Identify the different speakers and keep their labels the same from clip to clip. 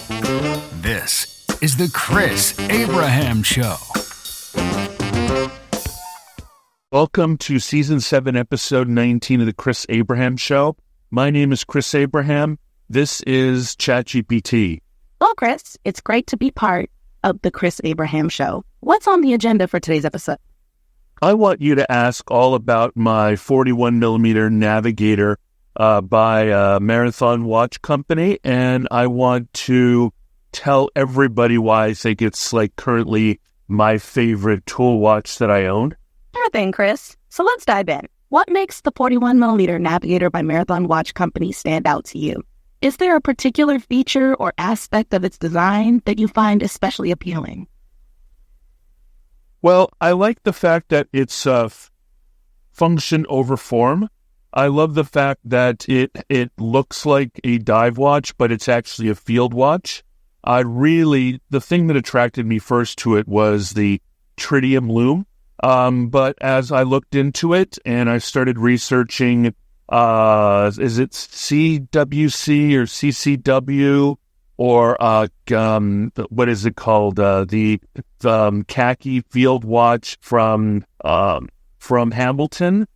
Speaker 1: This is the Chris Abraham Show.
Speaker 2: Welcome to Season 7, Episode 19 of the Chris Abraham Show. My name is Chris Abraham. This is ChatGPT.
Speaker 3: Well, Chris, it's great to be part of the Chris Abraham Show. What's on the agenda for today's episode?
Speaker 2: I want you to ask all about my 41mm Navigator by Marathon Watch Company, and I want to tell everybody why I think it's currently my favorite tool watch that I own.
Speaker 3: Sure thing, Chris. So let's dive in. What makes the 41mm Navigator by Marathon Watch Company stand out to you? Is there a particular feature or aspect of its design that you find especially appealing?
Speaker 2: Well, I like the fact that it's function over form. I love the fact that it looks like a dive watch, but it's actually a field watch. The thing that attracted me first to it was the tritium lume. But as I looked into it and I started researching, is it CWC or CCW or what is it called? The khaki field watch from Hamilton.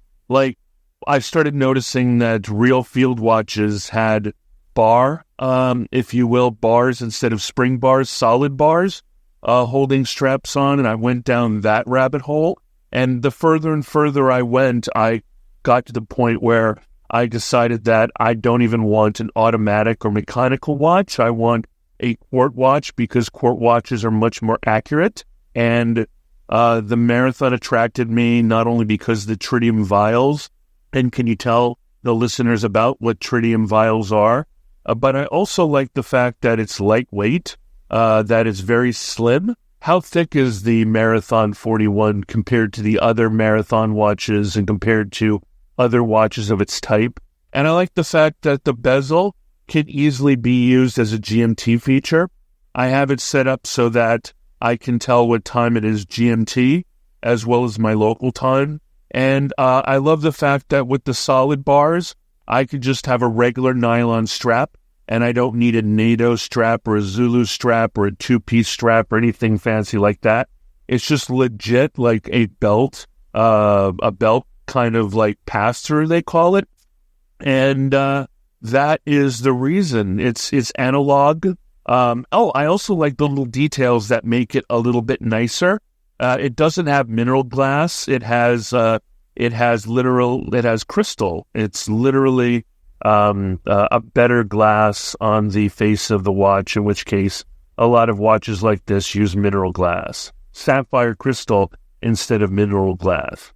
Speaker 2: I started noticing that real field watches had bars instead of spring bars, solid bars, holding straps on, and I went down that rabbit hole. And the further and further I went, I got to the point where I decided that I don't even want an automatic or mechanical watch. I want a quartz watch because quartz watches are much more accurate. And the Marathon attracted me not only because of the tritium vials, and can you tell the listeners about what tritium vials are? But I also like the fact that it's lightweight, that it's very slim. How thick is the Marathon 41 compared to the other Marathon watches and compared to other watches of its type? And I like the fact that the bezel can easily be used as a GMT feature. I have it set up so that I can tell what time it is GMT as well as my local time. And I love the fact that with the solid bars, I could just have a regular nylon strap, and I don't need a NATO strap or a Zulu strap or a two-piece strap or anything fancy like that. It's just legit like a belt kind of like pass-through, they call it. And that is the reason. It's analog. I also like the little details that make it a little bit nicer. It doesn't have mineral glass. It has crystal. It's literally a better glass on the face of the watch, in which case a lot of watches like this use mineral glass. Sapphire crystal instead of mineral glass.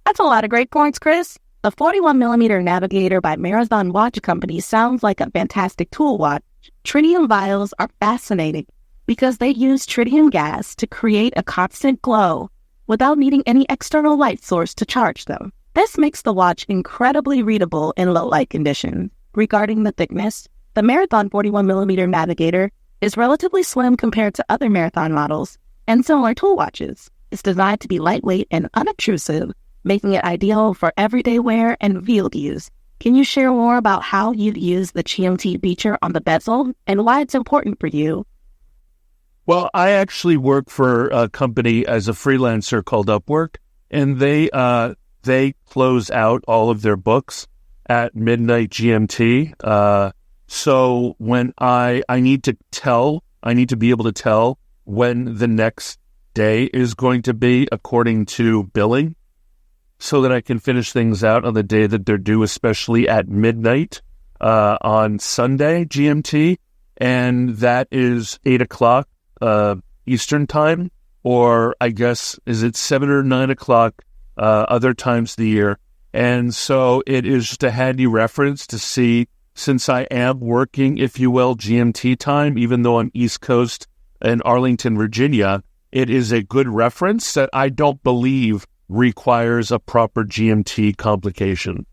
Speaker 3: That's a lot of great points, Chris. The 41mm Navigator by Marathon Watch Company sounds like a fantastic tool watch. Tritium vials are fascinating because they use tritium gas to create a constant glow without needing any external light source to charge them. This makes the watch incredibly readable in low light conditions. Regarding the thickness, the Marathon 41mm Navigator is relatively slim compared to other Marathon models and similar tool watches. It's designed to be lightweight and unobtrusive, making it ideal for everyday wear and field use. Can you share more about how you'd use the GMT feature on the bezel and why it's important for you?
Speaker 2: Well, I actually work for a company as a freelancer called Upwork, and they close out all of their books at midnight GMT. So when I need to be able to tell when the next day is going to be according to billing, so that I can finish things out on the day that they're due, especially at midnight on Sunday GMT, and that is 8 o'clock Eastern time, or I guess, is it 7 or 9 o'clock other times of the year. And so it is just a handy reference to see, since I am working, if you will, GMT time, even though I'm East Coast in Arlington, Virginia, it is a good reference that I don't believe requires a proper GMT complication.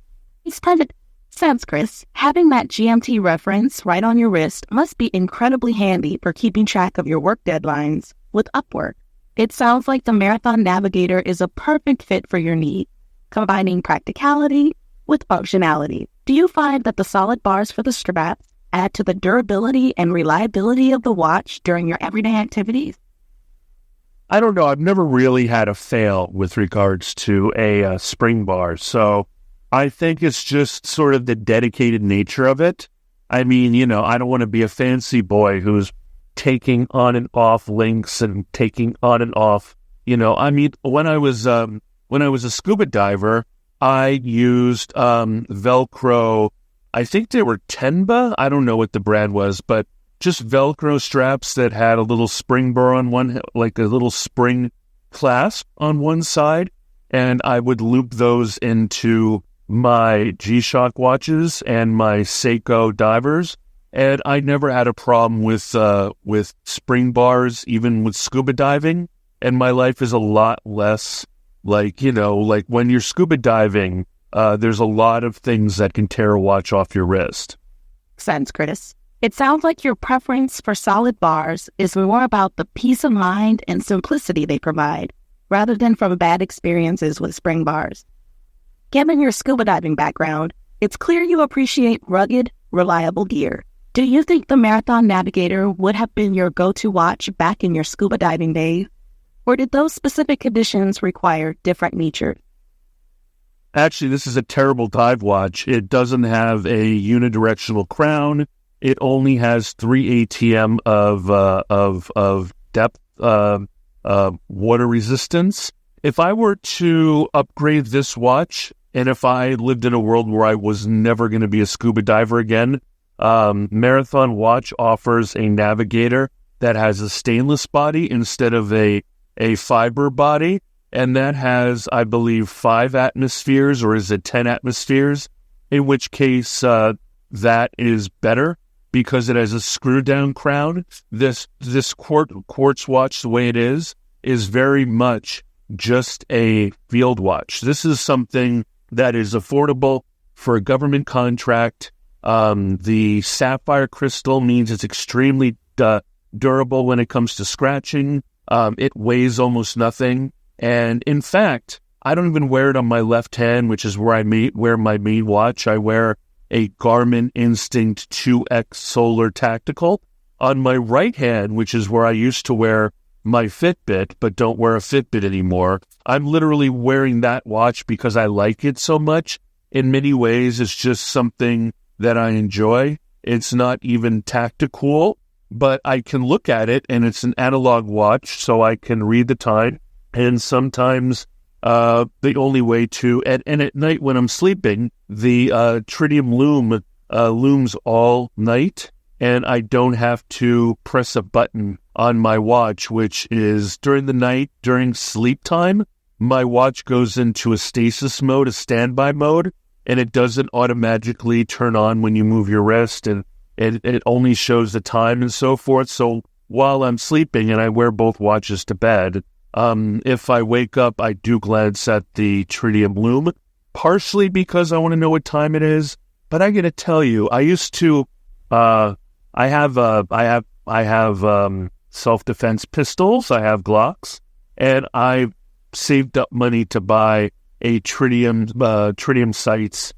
Speaker 3: It's perfect sense, Chris. Having that GMT reference right on your wrist must be incredibly handy for keeping track of your work deadlines with Upwork. It sounds like the Marathon Navigator is a perfect fit for your need, combining practicality with functionality. Do you find that the solid bars for the straps add to the durability and reliability of the watch during your everyday activities?
Speaker 2: I don't know. I've never really had a fail with regards to a spring bar. So I think it's just sort of the dedicated nature of it. I mean, I don't want to be a fancy boy who's taking on and off links and taking on and off. I mean, when I was a scuba diver, I used Velcro. I think they were Tenba. I don't know what the brand was, but just Velcro straps that had a little spring bar on one, like a little spring clasp on one side. And I would loop those into my G-Shock watches and my Seiko divers. And I never had a problem with spring bars, even with scuba diving. And my life is a lot less like when you're scuba diving, there's a lot of things that can tear a watch off your wrist.
Speaker 3: Sense, Chris. It sounds like your preference for solid bars is more about the peace of mind and simplicity they provide, rather than from bad experiences with spring bars. Given your scuba diving background, it's clear you appreciate rugged, reliable gear. Do you think the Marathon Navigator would have been your go-to watch back in your scuba diving days? Or did those specific conditions require different features?
Speaker 2: Actually, this is a terrible dive watch. It doesn't have a unidirectional crown. It only has 3 ATM of depth water resistance. If I were to upgrade this watch, and if I lived in a world where I was never going to be a scuba diver again, Marathon Watch offers a Navigator that has a stainless body instead of a fiber body, and that has, I believe, 5 atmospheres, or is it 10 atmospheres? In which case, that is better because it has a screw-down crown. This quartz watch, the way it is very much just a field watch. This is something that is affordable for a government contract. The sapphire crystal means it's extremely durable when it comes to scratching. It weighs almost nothing. And in fact, I don't even wear it on my left hand, which is where I wear my main watch. I wear a Garmin Instinct 2X Solar Tactical. On my right hand, which is where I used to wear my Fitbit, but don't wear a Fitbit anymore, I'm literally wearing that watch because I like it so much. In many ways, it's just something that I enjoy. It's not even tactical, but I can look at it, and it's an analog watch, so I can read the time. And sometimes the only way to, and at night when I'm sleeping, the tritium lume looms all night, and I don't have to press a button on my watch, which is during the night, during sleep time, my watch goes into a stasis mode, a standby mode, and it doesn't automatically turn on when you move your wrist, and it only shows the time and so forth. So while I'm sleeping, and I wear both watches to bed, if I wake up, I do glance at the tritium lume, partially because I want to know what time it is. But I got to tell you, I used to, I have self-defense pistols. I have Glocks, and I saved up money to buy a tritium sights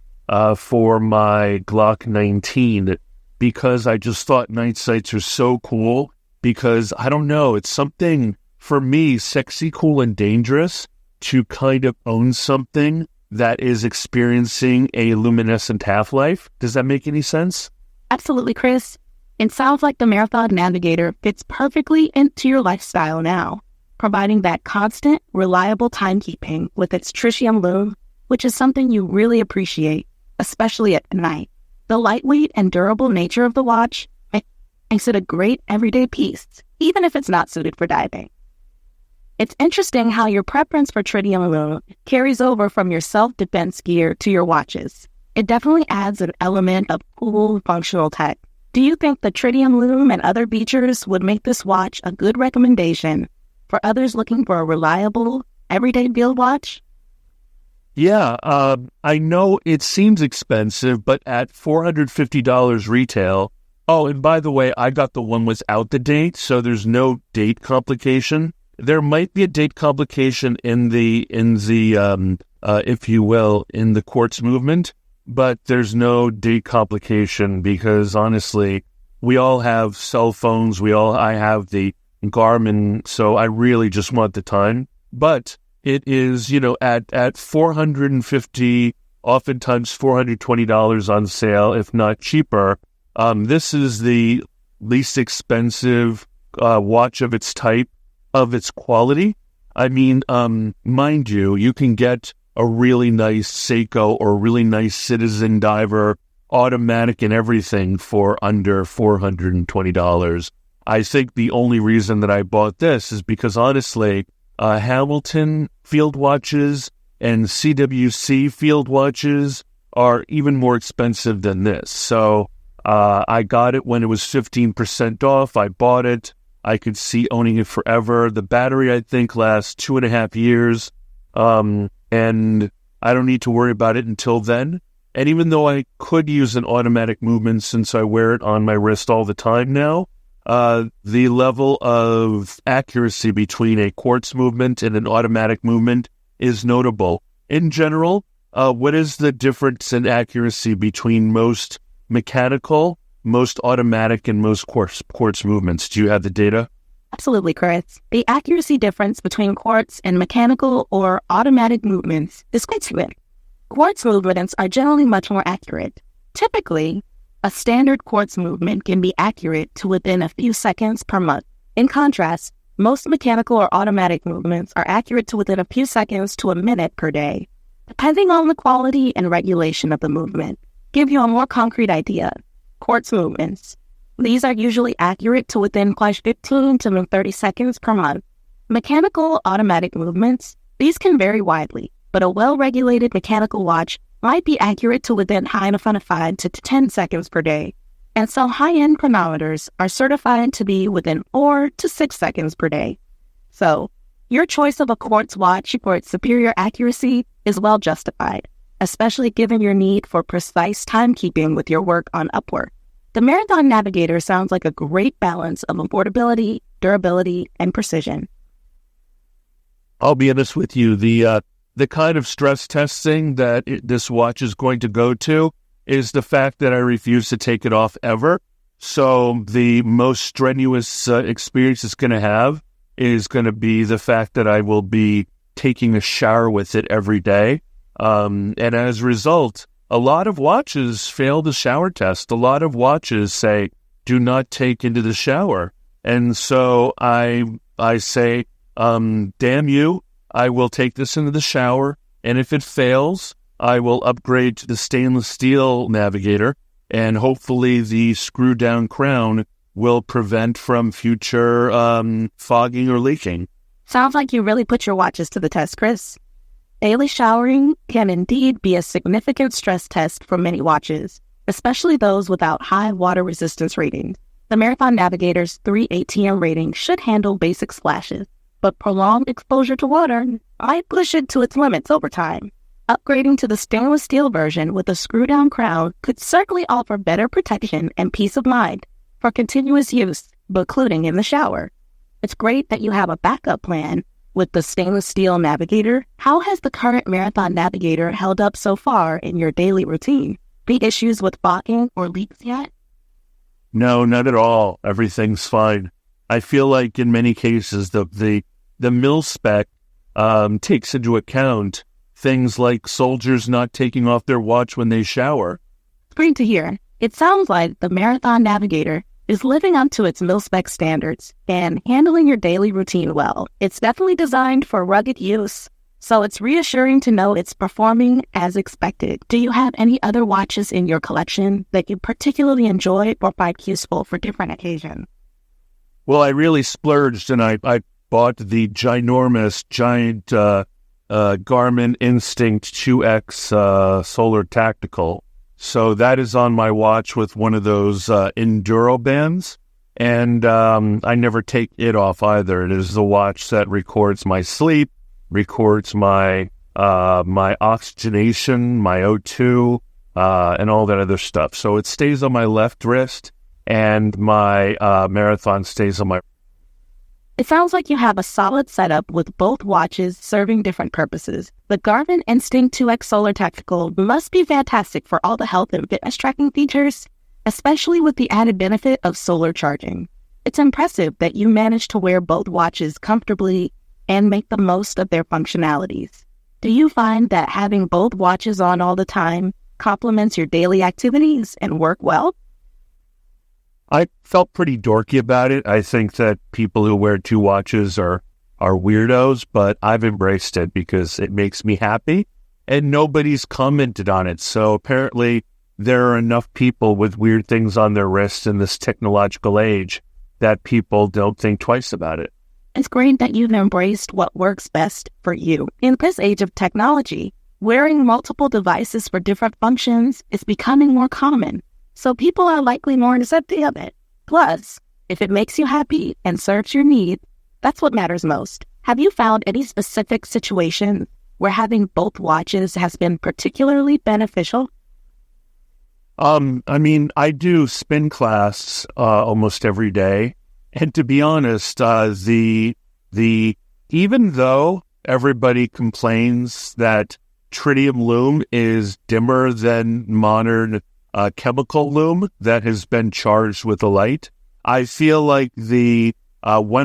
Speaker 2: for my Glock 19 because I just thought night sights are so cool. Because I don't know, it's something for me, sexy, cool, and dangerous to kind of own something that is experiencing a luminescent half-life. Does that make any sense?
Speaker 3: Absolutely, Chris. It sounds like the Marathon Navigator fits perfectly into your lifestyle now, providing that constant, reliable timekeeping with its tritium lume, which is something you really appreciate, especially at night. The lightweight and durable nature of the watch makes it a great everyday piece, even if it's not suited for diving. It's interesting how your preference for tritium lume carries over from your self-defense gear to your watches. It definitely adds an element of cool, functional tech. Do you think the tritium lume and other features would make this watch a good recommendation for others looking for a reliable, everyday field watch?
Speaker 2: Yeah, I know it seems expensive, but at $450 retail. Oh, and by the way, I got the one without the date, so there's no date complication. There might be a date complication in the if you will, in the quartz movement, but there's no decomplication because honestly, we all have cell phones. I have the Garmin, so I really just want the time. But it is, at $450, oftentimes $420 on sale, if not cheaper. This is the least expensive watch of its type, of its quality. I mean, mind you, you can get a really nice Seiko or a really nice Citizen Diver, automatic and everything for under $420. I think the only reason that I bought this is because, honestly, Hamilton field watches and CWC field watches are even more expensive than this. So I got it when it was 15% off. I bought it. I could see owning it forever. The battery, I think, lasts 2.5 years. And I don't need to worry about it until then. And even though I could use an automatic movement since I wear it on my wrist all the time now, the level of accuracy between a quartz movement and an automatic movement is notable. In general, what is the difference in accuracy between most mechanical, most automatic, and most quartz movements? Do you have the data?
Speaker 3: Absolutely, Chris. The accuracy difference between quartz and mechanical or automatic movements is quite significant. Quartz movements are generally much more accurate. Typically, a standard quartz movement can be accurate to within a few seconds per month. In contrast, most mechanical or automatic movements are accurate to within a few seconds to a minute per day. Depending on the quality and regulation of the movement, give you a more concrete idea. Quartz movements. These are usually accurate to within 15 to 30 seconds per month. Mechanical automatic movements, these can vary widely, but a well-regulated mechanical watch might be accurate to within 5 to 10 seconds per day. And so high-end chronometers are certified to be within 4 to 6 seconds per day. So your choice of a quartz watch for its superior accuracy is well justified, especially given your need for precise timekeeping with your work on Upwork. The Marathon Navigator sounds like a great balance of affordability, durability, and precision.
Speaker 2: I'll be honest with you. The kind of stress testing that this watch is going to go to is the fact that I refuse to take it off ever. So the most strenuous experience it's going to have is going to be the fact that I will be taking a shower with it every day. And as a result, a lot of watches fail the shower test. A lot of watches say, do not take into the shower. And so I say, damn you, I will take this into the shower. And if it fails, I will upgrade to the stainless steel Navigator. And hopefully the screw down crown will prevent from future fogging or leaking.
Speaker 3: Sounds like you really put your watches to the test, Chris. Daily showering can indeed be a significant stress test for many watches, especially those without high water resistance ratings. The Marathon Navigator's 3 ATM rating should handle basic splashes, but prolonged exposure to water might push it to its limits over time. Upgrading to the stainless steel version with a screw-down crown could certainly offer better protection and peace of mind for continuous use, including in the shower. It's great that you have a backup plan with the stainless steel Navigator. How has the current Marathon Navigator held up so far in your daily routine? Any issues with fogging or leaks yet?
Speaker 2: No, not at all. Everything's fine. I feel like in many cases the mil spec takes into account things like soldiers not taking off their watch when they shower.
Speaker 3: It's great to hear. It sounds like the Marathon Navigator is living up to its mil-spec standards and handling your daily routine well. It's definitely designed for rugged use, so it's reassuring to know it's performing as expected. Do you have any other watches in your collection that you particularly enjoy or find useful for different occasions?
Speaker 2: Well, I really splurged and I bought the giant Garmin Instinct 2X Solar Tactical. So that is on my watch with one of those enduro bands, and I never take it off either. It is the watch that records my sleep, records my oxygenation, my O2, and all that other stuff. So it stays on my left wrist, and my Marathon stays on my.
Speaker 3: It sounds like you have a solid setup with both watches serving different purposes. The Garmin Instinct 2X Solar Tactical must be fantastic for all the health and fitness tracking features, especially with the added benefit of solar charging. It's impressive that you managed to wear both watches comfortably and make the most of their functionalities. Do you find that having both watches on all the time complements your daily activities and work well?
Speaker 2: I felt pretty dorky about it. I think that people who wear two watches are weirdos, but I've embraced it because it makes me happy, and nobody's commented on it. So apparently there are enough people with weird things on their wrists in this technological age that people don't think twice about it.
Speaker 3: It's great that you've embraced what works best for you. In this age of technology, wearing multiple devices for different functions is becoming more common. So people are likely more accepting of it. Plus, if it makes you happy and serves your needs, that's what matters most. Have you found any specific situations where having both watches has been particularly beneficial?
Speaker 2: I do spin class almost every day, and to be honest, even though everybody complains that tritium lume is dimmer than modern chemical lume that has been charged with a light, I feel like when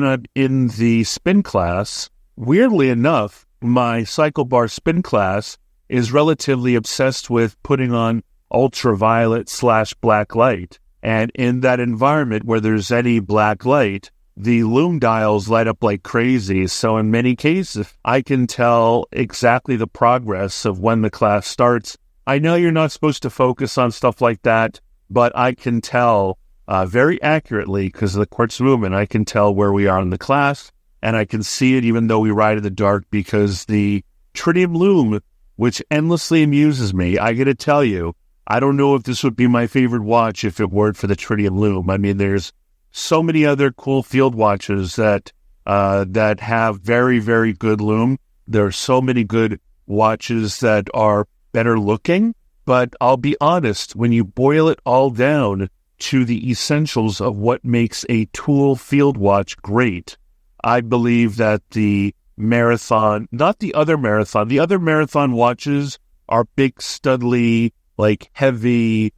Speaker 2: I'm in the spin class, weirdly enough, my cycle bar spin class is relatively obsessed with putting on ultraviolet/black light. And in that environment where there's any black light, the lume dials light up like crazy. So in many cases, I can tell exactly the progress of when the class starts. I know you're not supposed to focus on stuff like that, but I can tell very accurately because of the quartz movement. I can tell where we are in the class, and I can see it even though we ride in the dark because the tritium lume, which endlessly amuses me, I got to tell you, I don't know if this would be my favorite watch if it weren't for the tritium lume. I mean, there's so many other cool field watches that have very, very good lume. There are so many good watches that are better looking, but I'll be honest, when you boil it all down to the essentials of what makes a tool field watch great, I believe that the Marathon, not the other Marathon watches are big, studly, like heavy,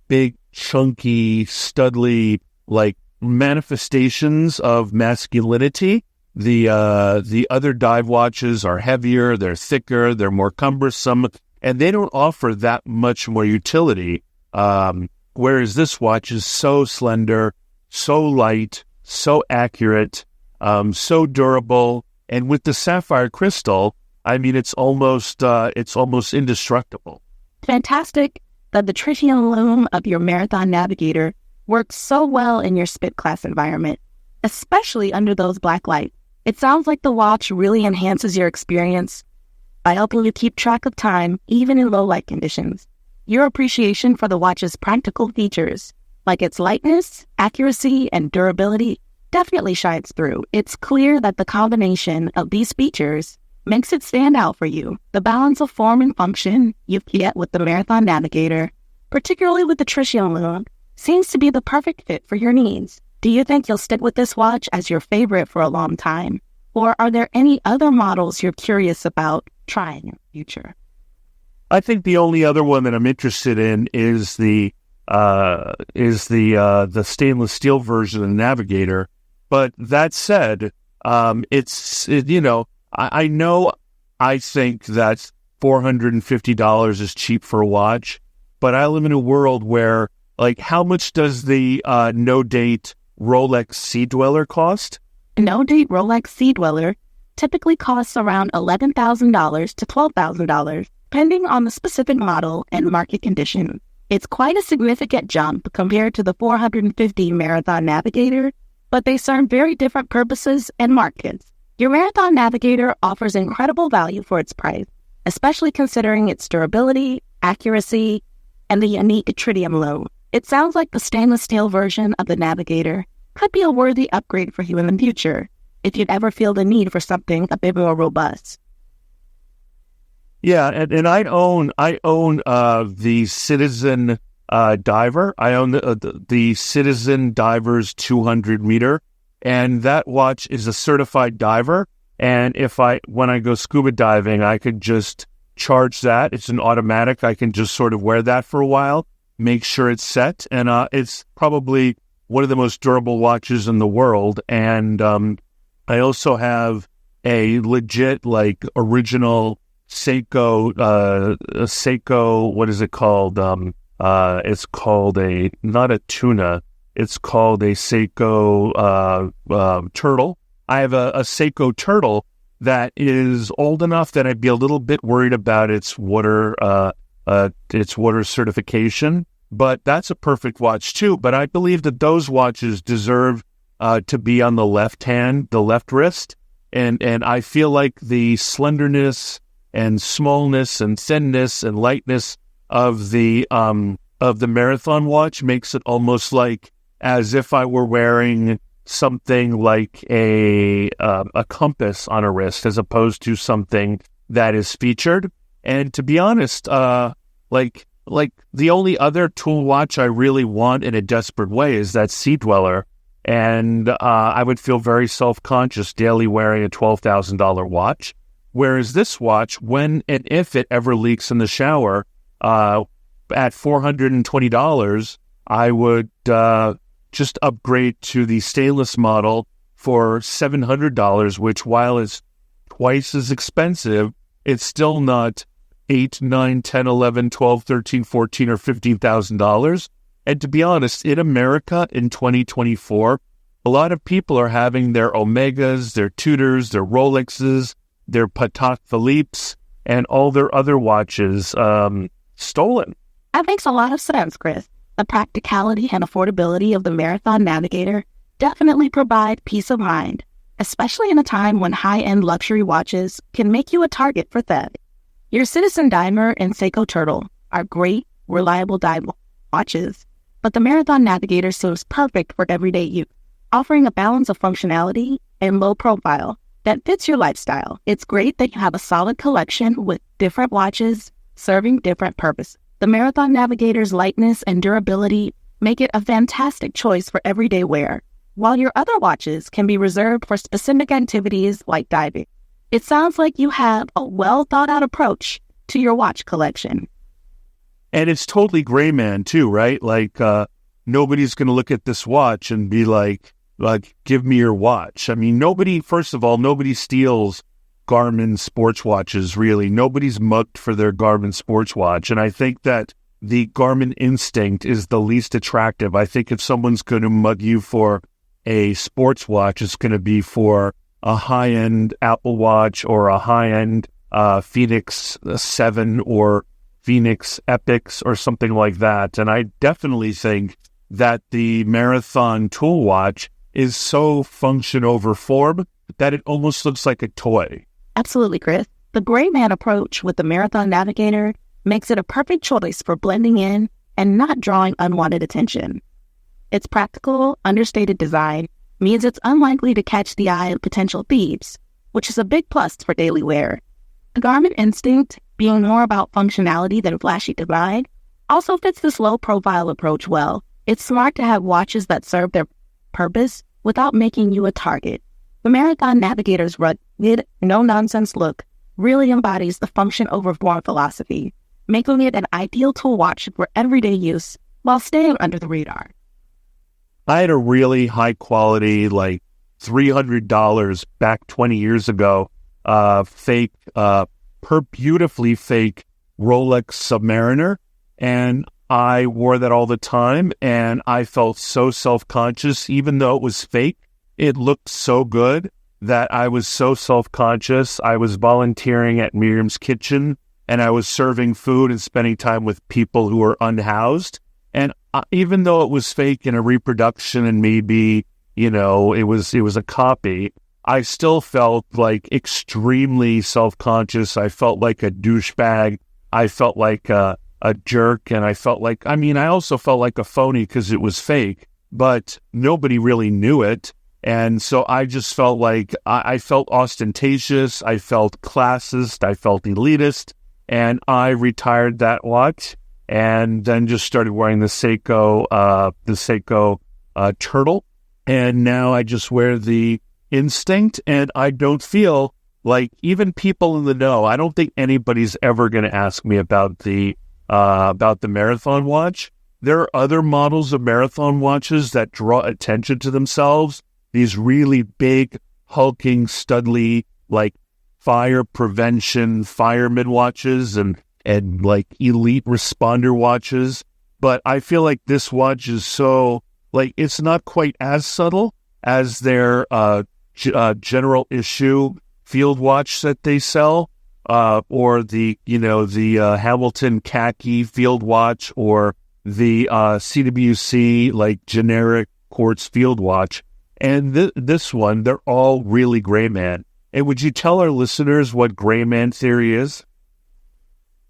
Speaker 2: big, chunky, studly, like manifestations of masculinity. The other dive watches are heavier, they're thicker, they're more cumbersome, and they don't offer that much more utility. Whereas this watch is so slender, so light, so accurate, so durable, and with the sapphire crystal, I mean, it's almost indestructible.
Speaker 3: Fantastic that the tritium lume of your Marathon Navigator works so well in your spit class environment, especially under those black lights. It sounds like the watch really enhances your experience by helping you keep track of time even in low light conditions. Your appreciation for the watch's practical features, like its lightness, accuracy, and durability, definitely shines through. It's clear that the combination of these features makes it stand out for you. The balance of form and function you get with the Marathon Navigator, particularly with the tritium lume, seems to be the perfect fit for your needs. Do you think you'll stick with this watch as your favorite for a long time? Or are there any other models you're curious about trying in the future?
Speaker 2: I think the only other one that I'm interested in is the stainless steel version of the Navigator. But that said, I think that $450 is cheap for a watch, but I live in a world where, like, how much does the no-date Rolex Sea Dweller cost?
Speaker 3: A no-date Rolex Sea Dweller typically costs around $11,000 to $12,000, depending on the specific model and market condition. It's quite a significant jump compared to the $450 Marathon Navigator, but they serve very different purposes and markets. Your Marathon Navigator offers incredible value for its price, especially considering its durability, accuracy, and the unique tritium lume. It sounds like the stainless steel version of the Navigator could be a worthy upgrade for you in the future, if you'd ever feel the need for something a bit more robust.
Speaker 2: Yeah, and I own the Citizen Diver. I own the Citizen Diver's 200 meter. and that watch is a certified diver. And when I go scuba diving, I could just charge that. It's an automatic. I can just sort of wear that for a while, make sure it's set, and it's probably one of the most durable watches in the world. And I also have a legit, like, original Seiko, what is it called? It's called not a tuna, it's called a Seiko turtle. I have a Seiko turtle that is old enough that I'd be a little bit worried about its water certification, but that's a perfect watch too. But I believe that those watches deserve to be on the left hand, the left wrist, and I feel like the slenderness and smallness and thinness and lightness of the Marathon watch makes it almost like as if I were wearing something like a compass on a wrist, as opposed to something that is featured. And to be honest, like the only other tool watch I really want in a desperate way is that Sea Dweller, and I would feel very self-conscious daily wearing a $12,000 watch. Whereas this watch, when and if it ever leaks in the shower, at $420, I would just upgrade to the stainless model for $700, which, while it's twice as expensive, it's still not $8, $9, $10, $11, $12, $13, $14, or $15,000. And to be honest, in America in 2024, a lot of people are having their Omegas, their Tudors, their Rolexes, their Patek Philippe's, and all their other watches stolen.
Speaker 3: That makes a lot of sense, Chris. The practicality and affordability of the Marathon Navigator definitely provide peace of mind, especially in a time when high-end luxury watches can make you a target for theft. Your Citizen Dimer and Seiko Turtle are great, reliable dive watches, but the Marathon Navigator seems perfect for everyday use, offering a balance of functionality and low profile that fits your lifestyle. It's great that you have a solid collection with different watches serving different purposes. The Marathon Navigator's lightness and durability make it a fantastic choice for everyday wear, while your other watches can be reserved for specific activities like diving. It sounds like you have a well-thought-out approach to your watch collection.
Speaker 2: And it's totally gray man too, right? Like, nobody's going to look at this watch and be like, give me your watch. I mean, nobody steals Garmin sports watches, really. Nobody's mugged for their Garmin sports watch. And I think that the Garmin Instinct is the least attractive. I think if someone's going to mug you for a sports watch, it's going to be for a high-end Apple Watch or a high-end Phoenix 7 or Phoenix Epics or something like that. And I definitely think that the Marathon tool watch is so function over form that it almost looks like a toy.
Speaker 3: Absolutely, Chris. The gray man approach with the Marathon Navigator makes it a perfect choice for blending in and not drawing unwanted attention. Its practical, understated design means it's unlikely to catch the eye of potential thieves, which is a big plus for daily wear. The Garmin Instinct, being more about functionality than flashy design, also fits this low-profile approach well. It's smart to have watches that serve their purpose without making you a target. The Marathon Navigator's rugged, no-nonsense look really embodies the function over form philosophy, making it an ideal tool watch for everyday use while staying under the radar.
Speaker 2: I had a really high-quality, like $300 back 20 years ago, beautifully fake Rolex Submariner, and I wore that all the time, and I felt so self-conscious, even though it was fake. It looked so good that I was so self-conscious. I was volunteering at Miriam's Kitchen, and I was serving food and spending time with people who were unhoused. And even though it was fake and a reproduction and maybe, it was a copy, I still felt like extremely self-conscious. I felt like a douchebag. I felt like a jerk. And I also felt like a phony because it was fake, but nobody really knew it. And so I just felt like I felt ostentatious. I felt classist. I felt elitist. And I retired that watch and then just started wearing the Seiko Turtle. And now I just wear the Instinct, and I don't feel like even people in the know. I don't think anybody's ever going to ask me about the Marathon watch. There are other models of Marathon watches that draw attention to themselves. These really big, hulking, studly, like fire prevention fireman watches and like elite responder watches. But I feel like this watch is so, like, it's not quite as subtle as their general issue field watch that they sell, or the Hamilton khaki field watch, or the CWC like generic quartz field watch. And this one, they're all really gray man. And would you tell our listeners what gray man theory is?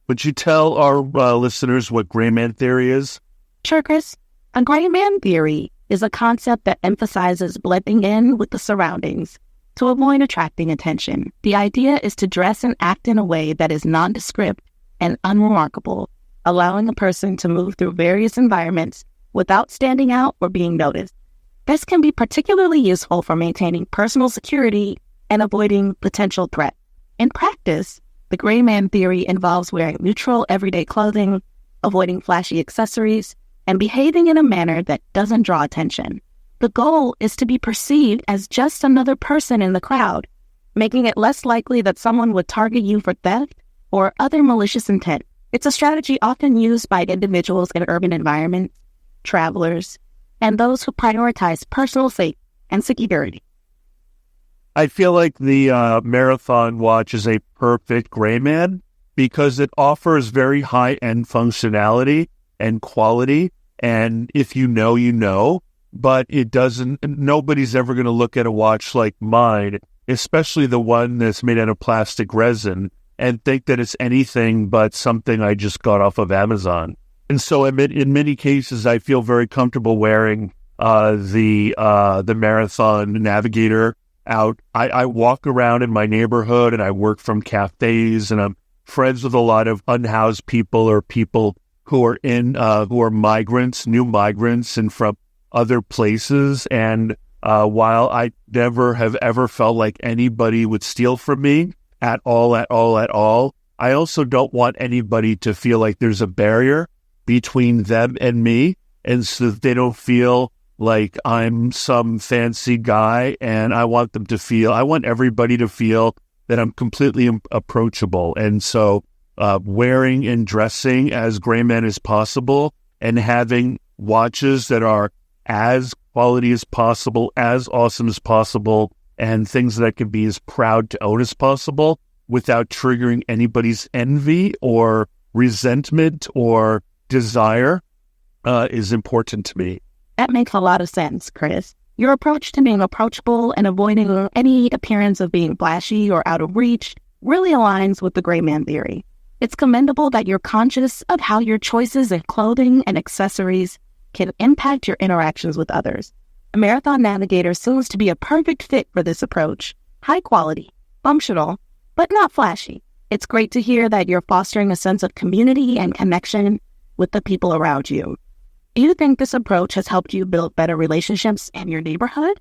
Speaker 2: Would you tell our listeners what gray man theory is?
Speaker 3: Sure, Chris. A gray man theory is a concept that emphasizes blending in with the surroundings to avoid attracting attention. The idea is to dress and act in a way that is nondescript and unremarkable, allowing a person to move through various environments without standing out or being noticed. This can be particularly useful for maintaining personal security and avoiding potential threats. In practice, the gray man theory involves wearing neutral, everyday clothing, avoiding flashy accessories, and behaving in a manner that doesn't draw attention. The goal is to be perceived as just another person in the crowd, making it less likely that someone would target you for theft or other malicious intent. It's a strategy often used by individuals in urban environments, travelers, and those who prioritize personal safety and security.
Speaker 2: I feel like the Marathon watch is a perfect gray man because it offers very high-end functionality and quality. And if you know, you know, but it doesn't, nobody's ever going to look at a watch like mine, especially the one that's made out of plastic resin, and think that it's anything but something I just got off of Amazon. And so in many cases, I feel very comfortable wearing the Marathon Navigator out. I walk around in my neighborhood and I work from cafes, and I'm friends with a lot of unhoused people or people who are who are migrants, new migrants, and from other places. And while I never have ever felt like anybody would steal from me at all, I also don't want anybody to feel like there's a barrier between them and me, and so that they don't feel like I'm some fancy guy. And I want everybody to feel that I'm completely approachable. And so wearing and dressing as gray man as possible, and having watches that are as quality as possible, as awesome as possible, and things that I can be as proud to own as possible without triggering anybody's envy or resentment or desire is important to me.
Speaker 3: That makes a lot of sense, Chris. Your approach to being approachable and avoiding any appearance of being flashy or out of reach really aligns with the gray man theory. It's commendable that you're conscious of how your choices in clothing and accessories can impact your interactions with others. A Marathon Navigator seems to be a perfect fit for this approach. High quality, functional, but not flashy. It's great to hear that you're fostering a sense of community and connection with the people around you. Do you think this approach has helped you build better relationships in your neighborhood?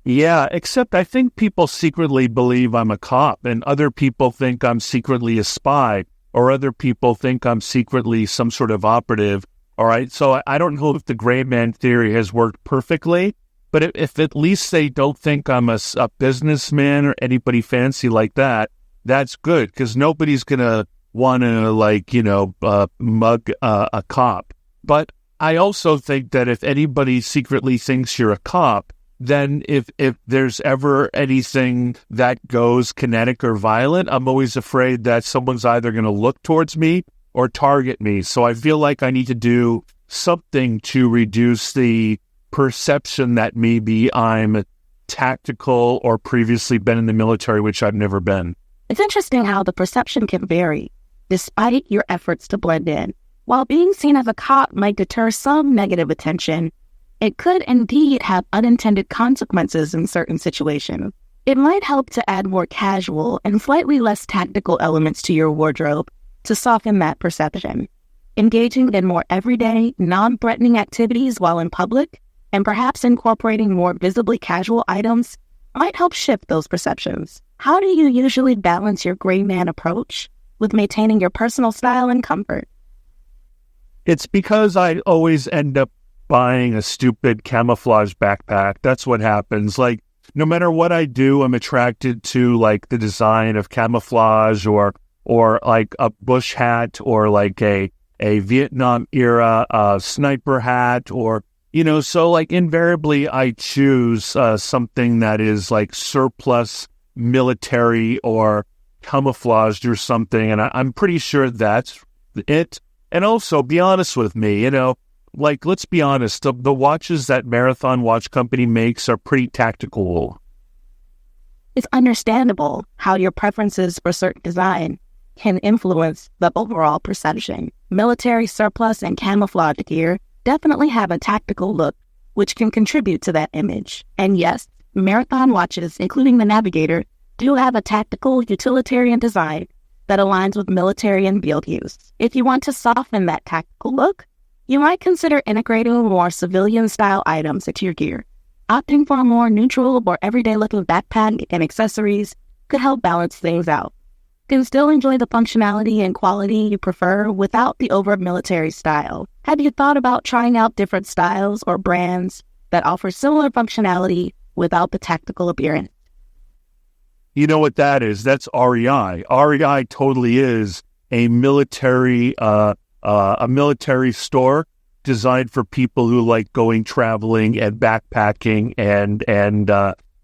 Speaker 2: Yeah, except I think people secretly believe I'm a cop, and other people think I'm secretly a spy, or other people think I'm secretly some sort of operative. All right, so I don't know if the gray man theory has worked perfectly, but if at least they don't think I'm a businessman or anybody fancy like that, that's good, because nobody's going to want to, mug a cop. But I also think that if anybody secretly thinks you're a cop, then if there's ever anything that goes kinetic or violent, I'm always afraid that someone's either going to look towards me or target me. So I feel like I need to do something to reduce the perception that maybe I'm tactical or previously been in the military, which I've never been.
Speaker 3: It's interesting how the perception can vary, despite your efforts to blend in. While being seen as a cop might deter some negative attention, it could indeed have unintended consequences in certain situations. It might help to add more casual and slightly less tactical elements to your wardrobe to soften that perception. Engaging in more everyday, non-threatening activities while in public and perhaps incorporating more visibly casual items might help shift those perceptions. How do you usually balance your gray man approach with maintaining your personal style and comfort?
Speaker 2: It's because I always end up buying a stupid camouflage backpack. That's what happens. Like, no matter what I do, I'm attracted to like the design of camouflage or like a bush hat or like a Vietnam era sniper hat or, so like invariably I choose something that is like surplus military or camouflaged or something. And I'm pretty sure that's it. And also, be honest with me, like, let's be honest, the watches that Marathon Watch Company makes are pretty tactical.
Speaker 3: It's understandable how your preferences for certain design can influence the overall perception. Military surplus and camouflage gear definitely have a tactical look, which can contribute to that image. And yes, Marathon watches, including the Navigator, do have a tactical utilitarian design that aligns with military and field use. If you want to soften that tactical look, you might consider integrating more civilian-style items into your gear. Opting for a more neutral or everyday-looking backpack and accessories could help balance things out. You can still enjoy the functionality and quality you prefer without the over-military style. Have you thought about trying out different styles or brands that offer similar functionality without the tactical appearance?
Speaker 2: You know what that is? That's REI. REI totally is a military store designed for people who like going traveling and backpacking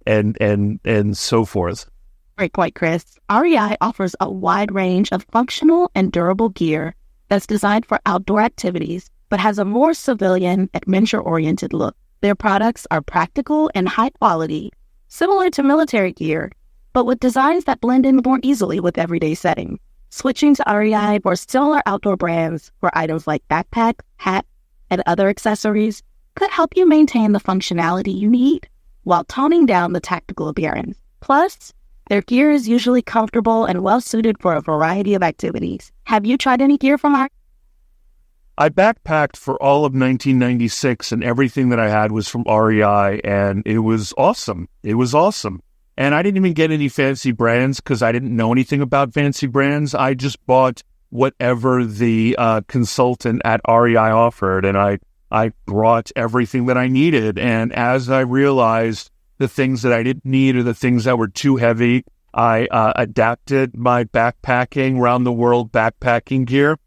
Speaker 2: and so forth.
Speaker 3: Great point, Chris. REI offers a wide range of functional and durable gear that's designed for outdoor activities, but has a more civilian, adventure-oriented look. Their products are practical and high quality, similar to military gear, but with designs that blend in more easily with everyday settings. Switching to REI or similar outdoor brands for items like backpack, hat, and other accessories could help you maintain the functionality you need while toning down the tactical appearance. Plus, their gear is usually comfortable and well-suited for a variety of activities. Have you tried any gear from REI?
Speaker 2: I backpacked for all of 1996 and everything that I had was from REI and it was awesome. It was awesome. And I didn't even get any fancy brands because I didn't know anything about fancy brands. I just bought whatever the consultant at REI offered, and I brought everything that I needed. And as I realized the things that I didn't need or the things that were too heavy, I adapted my backpacking, round-the-world backpacking gear.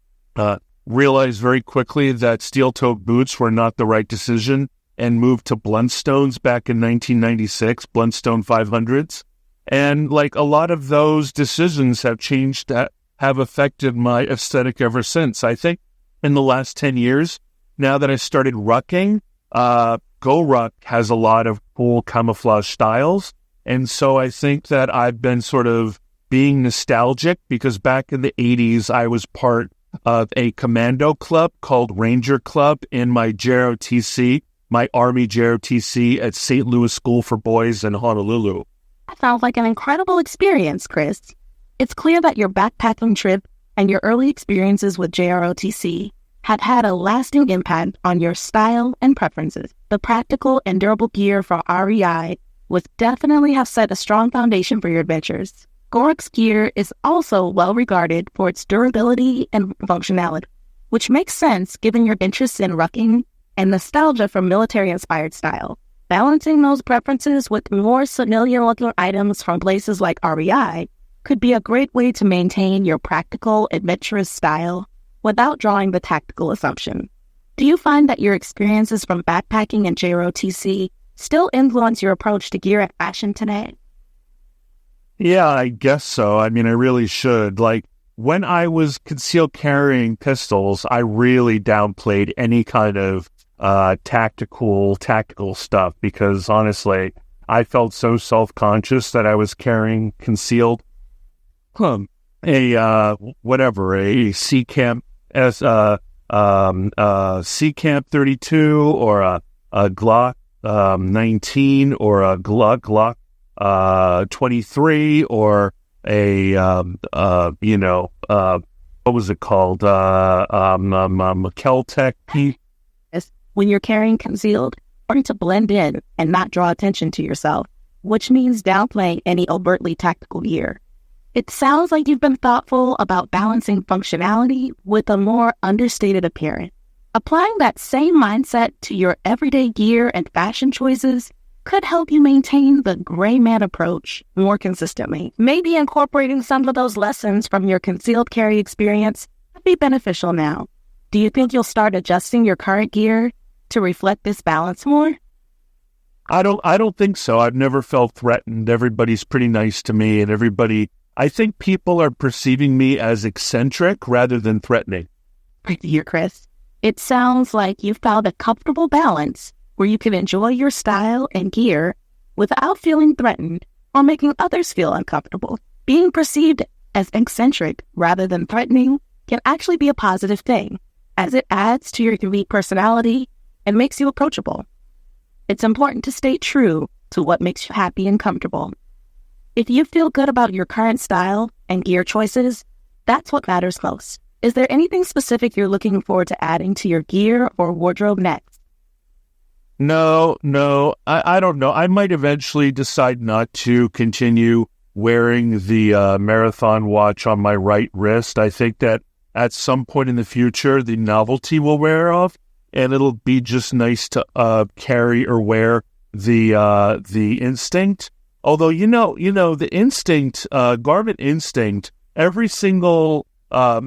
Speaker 2: Realized very quickly that steel-toed boots were not the right decision, and moved to Bluntstones back in 1996, Bluntstone 500s. And like a lot of those decisions have changed, that have affected my aesthetic ever since. I think in the last 10 years, now that I started rucking, GoRuck has a lot of cool camouflage styles. And so I think that I've been sort of being nostalgic because back in the 80s, I was part of a commando club called Ranger Club in my JROTC, my Army JROTC at St. Louis School for Boys in Honolulu.
Speaker 3: That sounds like an incredible experience, Chris. It's clear that your backpacking trip and your early experiences with JROTC have had a lasting impact on your style and preferences. The practical and durable gear from REI would definitely have set a strong foundation for your adventures. GORUC's gear is also well regarded for its durability and functionality, which makes sense given your interests in rucking and nostalgia for military-inspired style. Balancing those preferences with more familiar-looking items from places like REI could be a great way to maintain your practical, adventurous style without drawing the tactical assumption. Do you find that your experiences from backpacking and JROTC still influence your approach to gear and fashion today?
Speaker 2: Yeah, I guess so. I mean, I really should. Like, when I was concealed carrying pistols, I really downplayed any kind of tactical stuff because honestly, I felt so self-conscious that I was carrying concealed a C Camp C Camp 32 or a Glock 19 or a Glock 23 or a what was it called? Kel-Tec.
Speaker 3: When you're carrying concealed, or to blend in and not draw attention to yourself, which means downplaying any overtly tactical gear. It sounds like you've been thoughtful about balancing functionality with a more understated appearance. Applying that same mindset to your everyday gear and fashion choices could help you maintain the gray man approach more consistently. Maybe incorporating some of those lessons from your concealed carry experience would be beneficial now. Do you think you'll start adjusting your current gear to reflect this balance more?
Speaker 2: I don't think so. I've never felt threatened. Everybody's pretty nice to me, and I think people are perceiving me as eccentric rather than threatening.
Speaker 3: Great to hear, Chris. It sounds like you've found a comfortable balance where you can enjoy your style and gear without feeling threatened or making others feel uncomfortable. Being perceived as eccentric rather than threatening can actually be a positive thing, as it adds to your unique personality and makes you approachable. It's important to stay true to what makes you happy and comfortable. If you feel good about your current style and gear choices, that's what matters most. Is there anything specific you're looking forward to adding to your gear or wardrobe next?
Speaker 2: No, I don't know. I might eventually decide not to continue wearing the Marathon watch on my right wrist. I think that at some point in the future, the novelty will wear off, and it'll be just nice to carry or wear the Instinct. Although, the Instinct, Garment Instinct, every single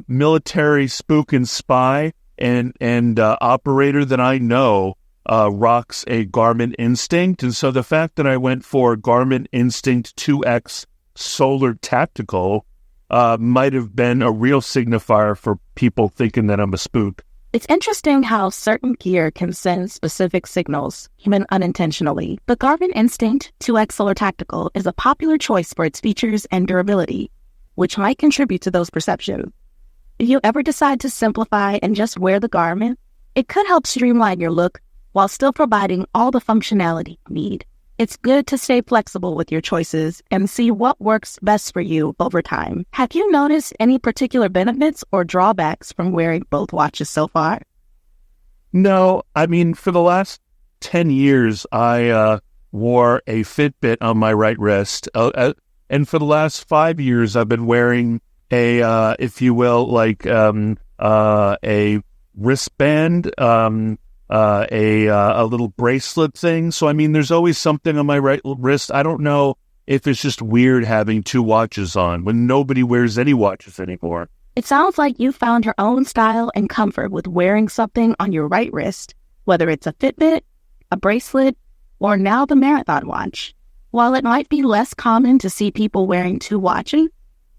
Speaker 2: military spook and spy and operator that I know rocks a Garment Instinct. And so the fact that I went for Garment Instinct 2X Solar Tactical might have been a real signifier for people thinking that I'm a spook.
Speaker 3: It's interesting how certain gear can send specific signals, even unintentionally. The Garment Instinct 2X Solar Tactical is a popular choice for its features and durability, which might contribute to those perceptions. If you ever decide to simplify and just wear the garment, it could help streamline your look while still providing all the functionality you need. It's good to stay flexible with your choices and see what works best for you over time. Have you noticed any particular benefits or drawbacks from wearing both watches so far?
Speaker 2: No, I mean, for the last 10 years, I wore a Fitbit on my right wrist. And for the last 5 years, I've been wearing a, if you will, like a wristband, a little bracelet thing. So, I mean, there's always something on my right wrist. I don't know if it's just weird having two watches on when nobody wears any watches anymore.
Speaker 3: It sounds like you found your own style and comfort with wearing something on your right wrist, whether it's a Fitbit, a bracelet, or now the Marathon watch. While it might be less common to see people wearing two watches,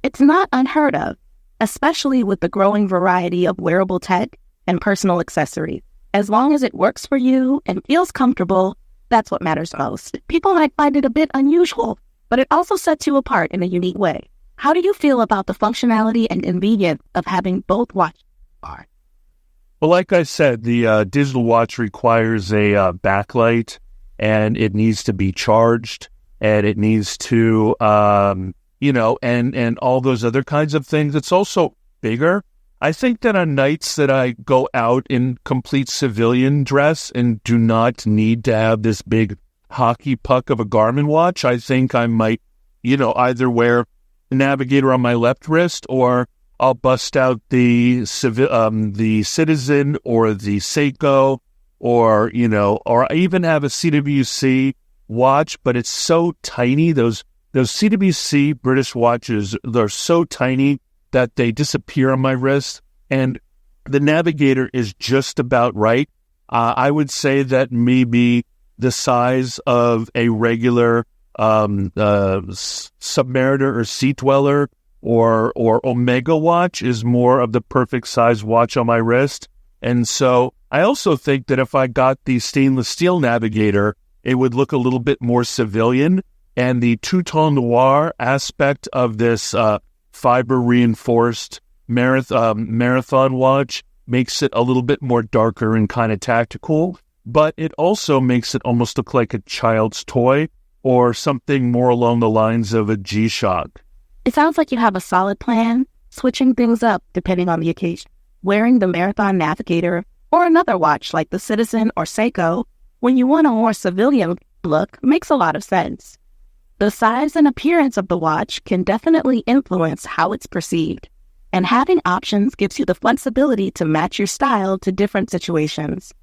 Speaker 3: it's not unheard of, especially with the growing variety of wearable tech and personal accessories. As long as it works for you and feels comfortable, that's what matters most. People might find it a bit unusual, but it also sets you apart in a unique way. How do you feel about the functionality and convenience of having both watches?
Speaker 2: Well, like I said, the digital watch requires a backlight, and it needs to be charged, and it needs to, and all those other kinds of things. It's also bigger. I think that on nights that I go out in complete civilian dress and do not need to have this big hockey puck of a Garmin watch, I think I might, either wear the Navigator on my left wrist, or I'll bust out the Citizen or the Seiko, or I even have a CWC watch, but it's so tiny. Those CWC British watches, they're so tiny that they disappear on my wrist, and the Navigator is just about right. I would say that maybe the size of a regular Submariner or Sea Dweller or Omega watch is more of the perfect size watch on my wrist. And so I also think that if I got the stainless steel Navigator, it would look a little bit more civilian, and the Tout-Temps Noir aspect of this fiber-reinforced marathon watch makes it a little bit more darker and kind of tactical, but it also makes it almost look like a child's toy or something more along the lines of a G-Shock.
Speaker 3: It sounds like you have a solid plan, switching things up depending on the occasion. Wearing the Marathon Navigator or another watch like the Citizen or Seiko when you want a more civilian look, makes a lot of sense. The size and appearance of the watch can definitely influence how it's perceived, and having options gives you the flexibility to match your style to different situations.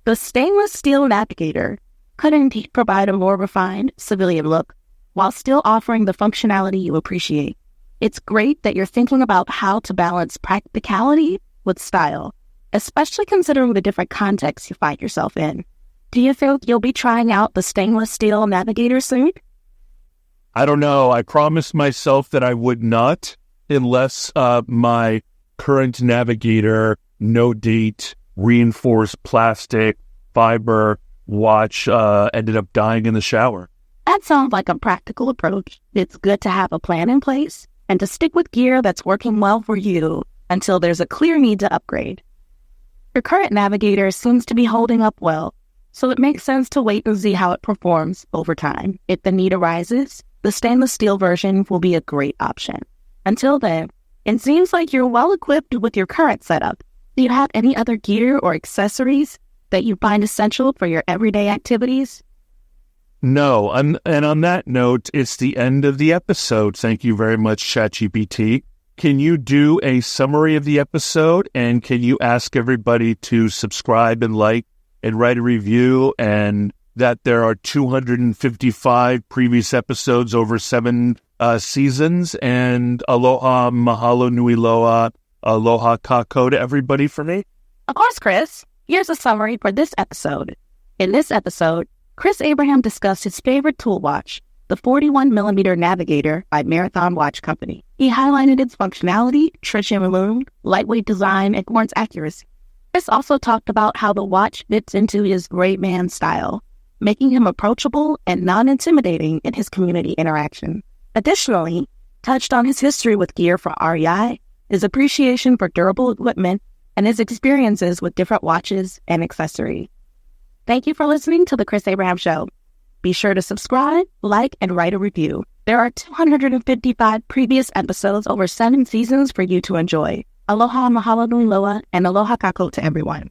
Speaker 3: The stainless steel Navigator could indeed provide a more refined civilian look while still offering the functionality you appreciate. It's great that you're thinking about how to balance practicality with style, especially considering the different contexts you find yourself in. Do you think you'll be trying out the stainless steel Navigator soon?
Speaker 2: I don't know. I promised myself that I would not unless my current Navigator, no date, reinforced plastic, fiber watch ended up dying in the shower.
Speaker 3: That sounds like a practical approach. It's good to have a plan in place and to stick with gear that's working well for you until there's a clear need to upgrade. Your current Navigator seems to be holding up well, so it makes sense to wait and see how it performs over time. If the need arises, the stainless steel version will be a great option. Until then, it seems like you're well equipped with your current setup. Do you have any other gear or accessories that you find essential for your everyday activities?
Speaker 2: No, and on that note, it's the end of the episode. Thank you very much, ChatGPT. Can you do a summary of the episode, and can you ask everybody to subscribe and like and write a review, and that there are 255 previous episodes over 7 seasons, and aloha, mahalo nui loa, aloha kako to everybody for me?
Speaker 3: Of course, Chris. Here's a summary for this episode. In this episode, Chris Abraham discussed his favorite tool watch, the 41mm Navigator by Marathon Watch Company. He highlighted its functionality, tritium lume, lightweight design, and quartz accuracy. Chris also talked about how the watch fits into his great man style, making him approachable and non-intimidating in his community interaction. Additionally, touched on his history with gear for REI, his appreciation for durable equipment, and his experiences with different watches and accessories. Thank you for listening to The Chris Abraham Show. Be sure to subscribe, like, and write a review. There are 255 previous episodes over 7 seasons for you to enjoy. Aloha, mahalo nui loa, and aloha kako to everyone.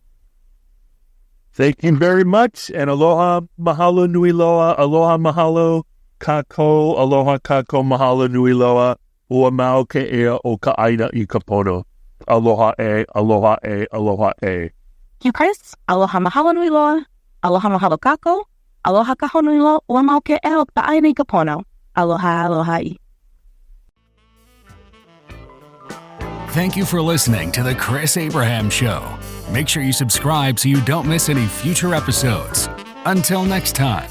Speaker 2: Thank you very much, and aloha, mahalo nui loa, aloha, mahalo, kako, aloha, kako, mahalo nui loa, ua mau ke ea o ka aina I ka pono. Aloha e, aloha e, aloha e.
Speaker 3: You Chris, aloha mahalo nui loa, aloha mahalo kako, aloha kaho nui loa, ua mau ke ea o ka aina I ka pono. Aloha, aloha I.
Speaker 1: Thank you for listening to The Chris Abraham Show. Make sure you subscribe so you don't miss any future episodes. Until next time.